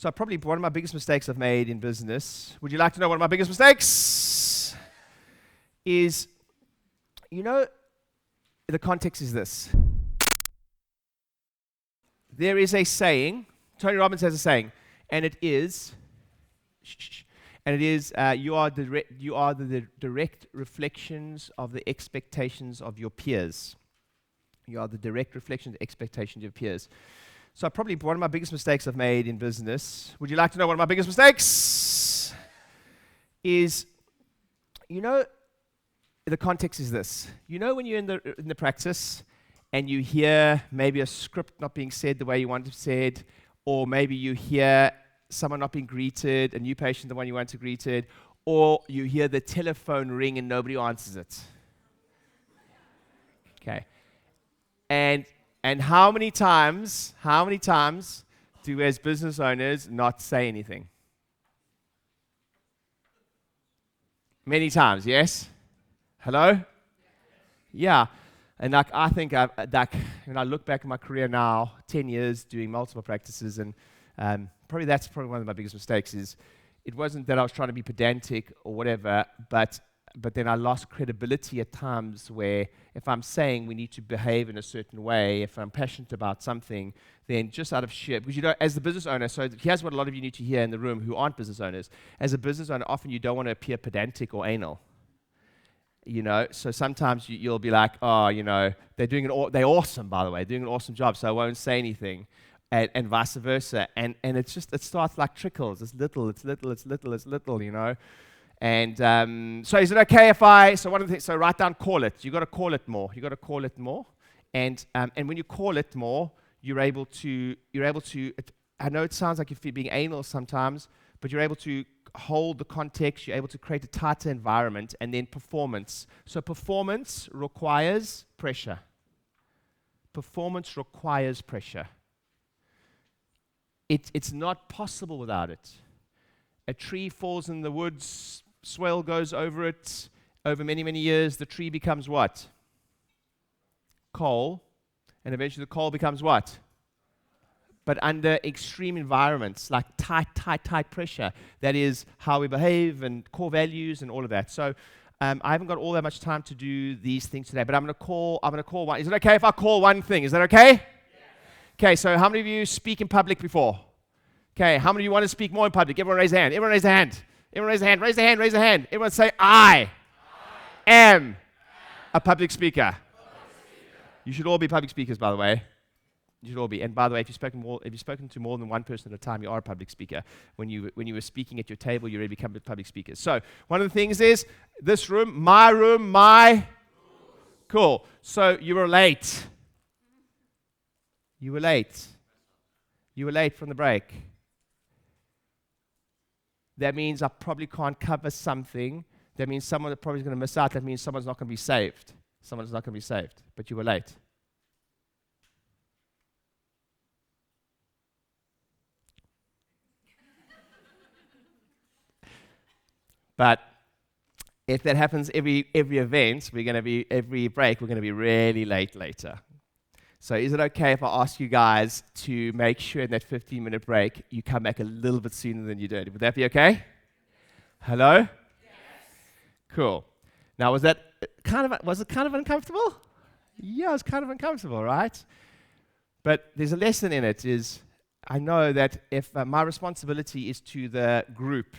So probably one of my biggest mistakes I've made in business, would you like to know one of my biggest mistakes? Is, the context is this. There is a saying, Tony Robbins has a saying, and it is, you are the direct reflections of the expectations of your peers. You are the direct reflection of the expectations of your peers. So probably one of my biggest mistakes I've made in business, would you like to know one of my biggest mistakes? Is, the context is this. When you're in the practice and you hear maybe a script not being said the way you want it said, or maybe you hear someone not being greeted, a new patient the one you want to greeted, or you hear the telephone ring and nobody answers it. Okay. And how many times do we as business owners not say anything? Many times, yes? Hello? Yeah. And I think when I look back at my career now, 10 years doing multiple practices, and that's probably one of my biggest mistakes is it wasn't that I was trying to be pedantic or whatever, but then I lost credibility at times where if I'm saying we need to behave in a certain way, if I'm passionate about something, then just out of sheer, because as the business owner, so here's what a lot of you need to hear in the room who aren't business owners. As a business owner, often you don't want to appear pedantic or anal. So sometimes you'll be like, they're they're awesome, by the way, doing an awesome job, so I won't say anything. And vice versa. And it starts like trickles. It's little. And so is it okay so one of the things, so write down call it. You got to call it more. And when you call it more, you're able to, I know it sounds like you're being anal sometimes, but you're able to hold the context, you're able to create a tighter environment, and then performance. So performance requires pressure. It's not possible without it. A tree falls in the woods, swale goes over it. Over many, many years, the tree becomes what? Coal. And eventually the coal becomes what? But under extreme environments, like tight pressure. That is how we behave and core values and all of that. So I haven't got all that much time to do these things today, but I'm going to call one. Is it okay if I call one thing? Is that okay? Yes. Okay, so how many of you speak in public before? Okay, how many of you want to speak more in public? Everyone raise their hand. Raise their hand. Everyone say, I am a public speaker. You should all be public speakers, by the way. You should all be. And by the way, if you've spoken to more than one person at a time, you are a public speaker. When you were speaking at your table, you already become a public speaker. So one of the things is this room, my. Cool. So you were late. You were late from the break. That means I probably can't cover something. That means someone probably is going to miss out. That means someone's not going to be saved. But you were late. But if that happens every event, every break, we're going to be really late later. So is it okay if I ask you guys to make sure in that 15-minute break you come back a little bit sooner than you did? Would that be okay? Hello? Yes. Cool. Now, was it kind of uncomfortable? Yeah, it was kind of uncomfortable, right? But there's a lesson in it. I know that if my responsibility is to the group,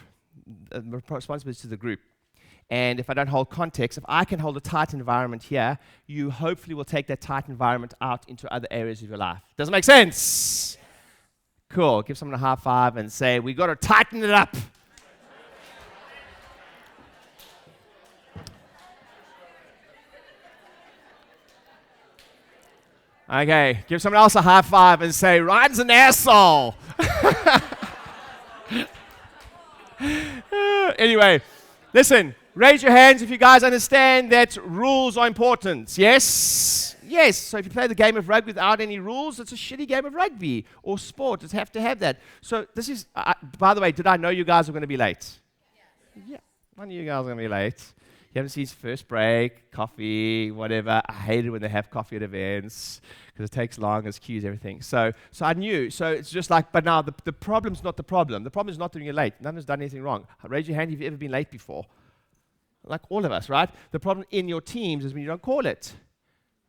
and if I don't hold context, if I can hold a tight environment here, you hopefully will take that tight environment out into other areas of your life. Does it make sense? Cool. Give someone a high five and say, we got to tighten it up. Okay. Give someone else a high five and say, Ryan's an asshole. Anyway, listen. Raise your hands if you guys understand that rules are important. Yes? Yes. So if you play the game of rugby without any rules, it's a shitty game of rugby or sport. Just have to have that. So this is, by the way, did I know you guys were going to be late? Yeah. One of you guys are going to be late. You haven't seen first break, coffee, whatever. I hate it when they have coffee at events because it takes long, as queues, everything. So I knew. So it's just like, but now the problem's not the problem. The problem is not that you're late. None has done anything wrong. Raise your hand if you've ever been late before. Like all of us, right? The problem in your teams is when you don't call it.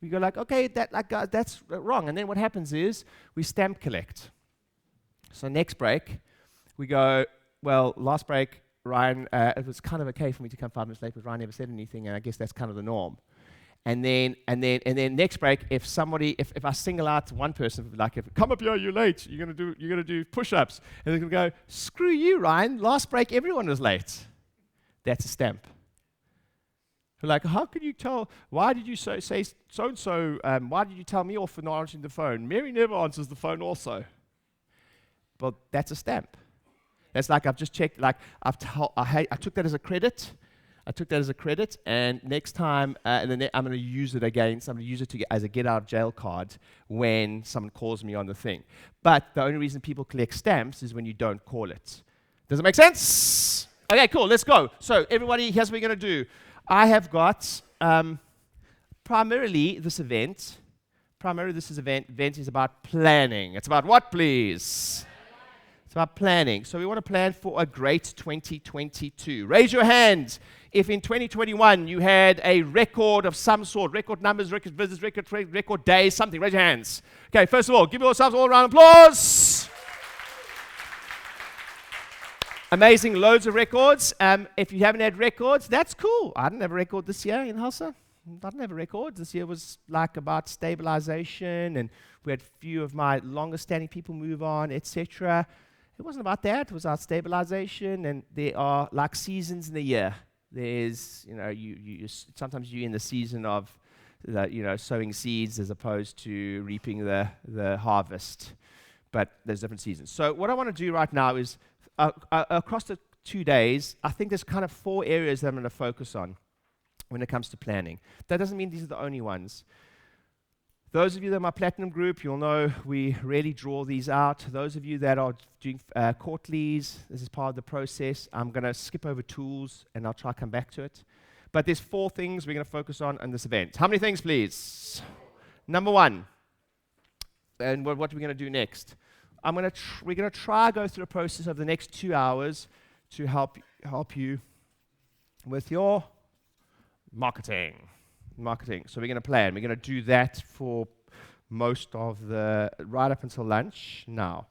We go like, okay, that's wrong. And then what happens is we stamp collect. So next break, we go, well, last break, Ryan, it was kind of okay for me to come 5 minutes late, but Ryan never said anything, and I guess that's kind of the norm. And then next break, if I single out one person, like, if come up here, you're late, you're gonna do push-ups, and they're gonna go, screw you, Ryan. Last break, everyone was late. That's a stamp. We're like, how could you tell? Why did you say so and so? Why did you tell me off for not answering the phone? Mary never answers the phone, also. But that's a stamp. That's like I've just checked. Like I took that as a credit. And next time, I'm going to use it again. So I'm going to use it as a get out of jail card when someone calls me on the thing. But the only reason people collect stamps is when you don't call it. Does it make sense? Okay, cool. Let's go. So everybody, here's what we're going to do. I have got primarily this event. Event is about planning. It's about what, please? It's about planning. So we want to plan for a great 2022. Raise your hand if in 2021 you had a record of some sort, record numbers, record visits, record days, something. Raise your hands. Okay, first of all, give yourselves all a round of applause. Amazing, loads of records. If you haven't had records, that's cool. I didn't have a record this year in Hulsa. I didn't have a record. This year was like about stabilization, and we had a few of my longest standing people move on, etc. It wasn't about that. It was about stabilization, and there are like seasons in the year. There's, sometimes you're in the season of, sowing seeds as opposed to reaping the harvest. But there's different seasons. So what I want to do right now is, across the 2 days, I think there's kind of 4 areas that I'm going to focus on when it comes to planning. That doesn't mean these are the only ones. Those of you that are my platinum group, you'll know we really draw these out. Those of you that are doing quarterlies, this is part of the process. I'm going to skip over tools, and I'll try to come back to it. But there's 4 things we're going to focus on this event. How many things, please? Number 1, and what are we going to do next? We're going to try to go through a process over the next 2 hours to help you with your marketing. So we're going to plan. We're going to do that for most of right up until lunch. Now,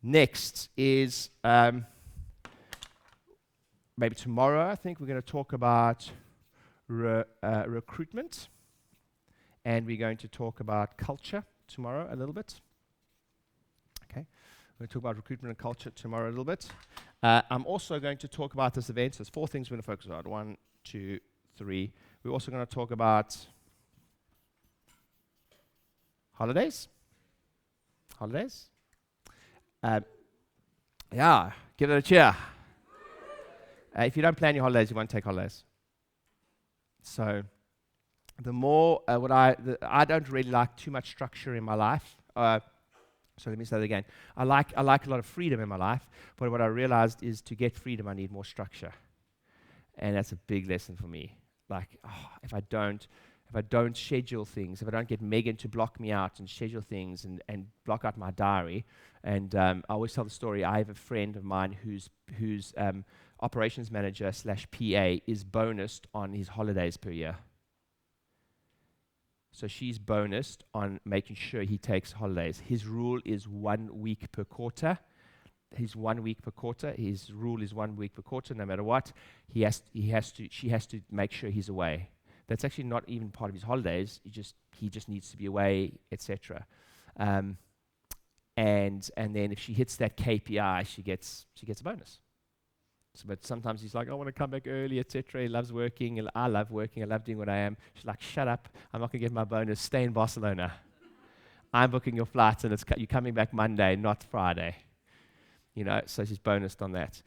next is maybe tomorrow. I think we're going to talk about recruitment, and we're going to talk about culture tomorrow a little bit. Okay, we're going to talk about recruitment and culture tomorrow a little bit. I'm also going to talk about this event. So there's 4 things we're going to focus on. 1, 2, 3. We're also going to talk about holidays. Yeah, give it a cheer. If you don't plan your holidays, you won't take holidays. So the more, I don't really like too much structure in my life. So let me say that again. I like a lot of freedom in my life, but what I realized is to get freedom, I need more structure. And that's a big lesson for me. Like, if I don't schedule things, if I don't get Megan to block me out and schedule things and block out my diary, and I always tell the story, I have a friend of mine whose operations manager / PA is bonused on his holidays per year. So she's bonused on making sure he takes holidays. His rule is 1 week per quarter. His 1 week per quarter. His rule is 1 week per quarter. No matter what, she has to make sure he's away. That's actually not even part of his holidays. He just needs to be away, etc. And then if she hits that KPI, she gets a bonus. So, but sometimes he's like, I want to come back early, etc. He loves working. I love working. I love doing what I am. She's like, shut up. I'm not going to get my bonus. Stay in Barcelona. I'm booking your flights, and you're coming back Monday, not Friday. So she's bonused on that.